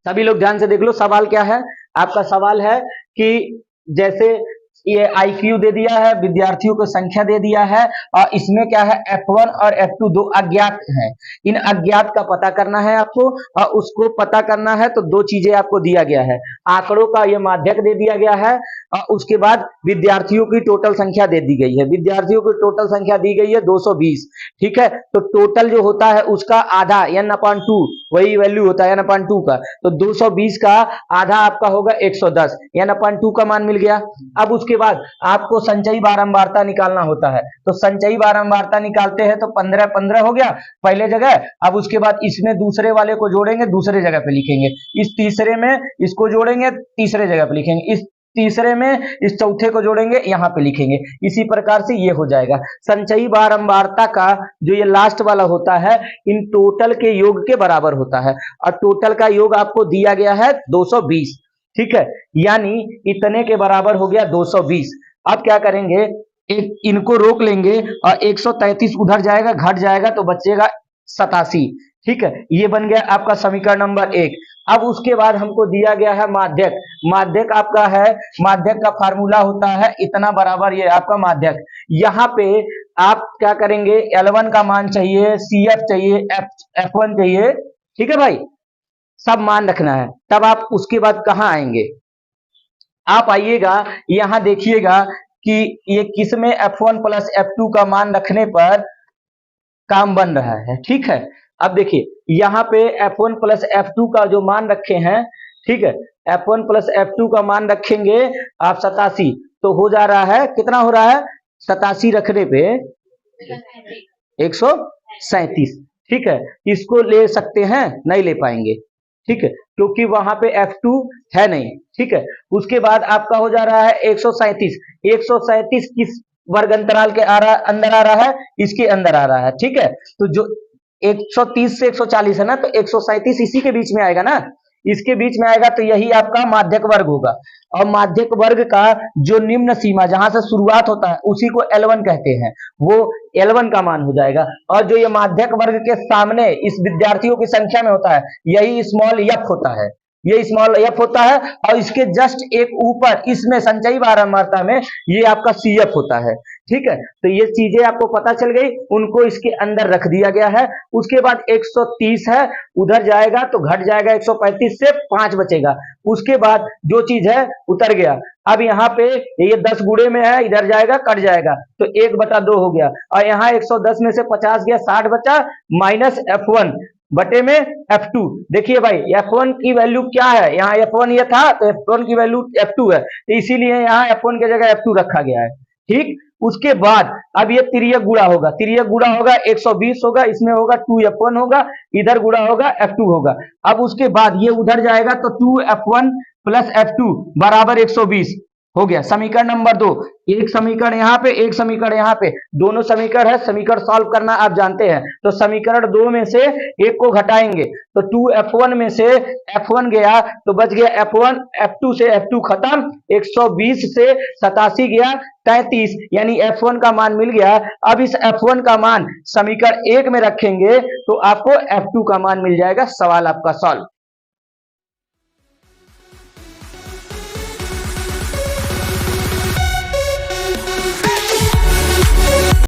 सभी लोग ध्यान से देख लो, सवाल क्या है आपका? सवाल है कि जैसे ये आईक्यू दे दिया है, विद्यार्थियों की संख्या दे दिया है, और इसमें क्या है F1 और F2 दो अज्ञात हैं। इन अज्ञात का पता करना है आपको, और उसको पता करना है तो दो चीजें आपको दिया गया है, आंकड़ों का ये माध्यक दे दिया गया है, और उसके बाद विद्यार्थियों की टोटल संख्या दे दी गई है। विद्यार्थियों की टोटल संख्या दी गई है 220, ठीक है। तो टोटल जो होता है उसका आधा n/2 वही वैल्यू होता है n/2 का, तो 220 का आधा आपका होगा 110, n/2 का मान मिल गया। अब उसके बाद आपको संचयी बारंबारता निकालना होता है, तो संचयी बारंबारता निकालते हैं तो 15 15 हो गया पहले जगह। अब उसके बाद इसमें दूसरे वाले को जोड़ेंगे, दूसरे जगह पे लिखेंगे, इस तीसरे में इसको जोड़ेंगे, तीसरे जगह पे लिखेंगे, इस तीसरे में इस चौथे को जोड़ेंगे, यहां पे लिखेंगे। इसी प्रकार से ये हो जाएगा। संचयी बारंबारता का जो ये लास्ट वाला होता है इन टोटल के योग के बराबर होता है, और टोटल का योग आपको दिया गया है 220, ठीक है, यानी इतने के बराबर हो गया 220। अब क्या करेंगे, एक इनको रोक लेंगे और 133 उधर जाएगा, घट जाएगा तो बचेगा 87, ठीक है। ये बन गया आपका समीकरण नंबर 1। अब उसके बाद हमको दिया गया है माध्यक। माध्यक आपका है, माध्यक का फार्मूला होता है इतना बराबर ये आपका माध्यक। यहाँ पे आप क्या करेंगे, L1 का मान चाहिए, CF चाहिए, F1 चाहिए, ठीक है भाई, सब मान रखना है। तब आप उसके बाद कहाँ आएंगे, आप आइएगा यहां देखिएगा कि ये किसमें F1 प्लस F2 का मान रखने पर काम बन रहा है, ठीक है। अब देखिए यहाँ पे F1 प्लस F2 का जो मान रखे हैं, ठीक है, F1 प्लस F2 का मान रखेंगे आप 87, तो हो जा रहा है, कितना हो रहा है, 87 रखने पे 137, ठीक है। इसको ले सकते हैं, नहीं ले पाएंगे, ठीक है, क्योंकि वहां पे F2 है नहीं, ठीक है। उसके बाद आपका हो जा रहा है 137। 137 किस वर्ग अंतराल के अंदर आ रहा है, इसके अंदर आ रहा है, ठीक है। तो जो 130 से 140 है ना, तो 137 इसी के बीच में आएगा ना, इसके बीच में आएगा, तो यही आपका माध्यक वर्ग होगा। और माध्यक वर्ग का जो निम्न सीमा जहां से शुरुआत होता है उसी को L1 कहते हैं, वो L1 का मान हो जाएगा। और जो ये माध्यक वर्ग के सामने इस विद्यार्थियों की संख्या में होता है, यही स्मॉल f होता है, ये स्मॉल f होता है, और इसके जस्ट एक ऊपर इसमें संचयी बारंबारता में ये आपका CF होता है, ठीक है। तो ये चीजें आपको पता चल गई, उनको इसके अंदर रख दिया गया है। उसके बाद 130 है, उधर जाएगा तो घट जाएगा 135 से 5 बचेगा। उसके बाद जो चीज है उतर गया। अब यहाँ पे ये 10 गुणे में है, इधर जाएगा कट जाएगा, तो 1/2 हो गया, और यहाँ 110 में से 50 गया, 60 बचा, माइनस F1 बटे में F2। देखिए भाई F1 की वैल्यू क्या है, यहाँ F1 ये था तो F1 की वैल्यू F2 है, तो इसीलिए यहाँ F1 की जगह F2 रखा गया है, ठीक। उसके बाद अब ये तिर्यक गुणा होगा, तिर्यक गुणा होगा 120 होगा, इसमें होगा 2F1 होगा, इधर गुणा होगा F2 होगा। अब उसके बाद ये उधर जाएगा तो 2F1 प्लस F2 बराबर 120 हो गया। समीकरण नंबर 2, एक समीकरण यहाँ पे, एक समीकरण यहाँ पे, दोनों समीकरण है, समीकरण सॉल्व करना आप जानते हैं। तो समीकरण 2 में से एक को घटाएंगे, तो 2F1 में से F1 गया तो बच गया F1, F2 से F2 खत्म, 120 से 87 गया 33, यानी F1 का मान मिल गया। अब इस F1 का मान समीकरण 1 में रखेंगे तो आपको F2 का मान मिल जाएगा। सवाल आपका सॉल्व।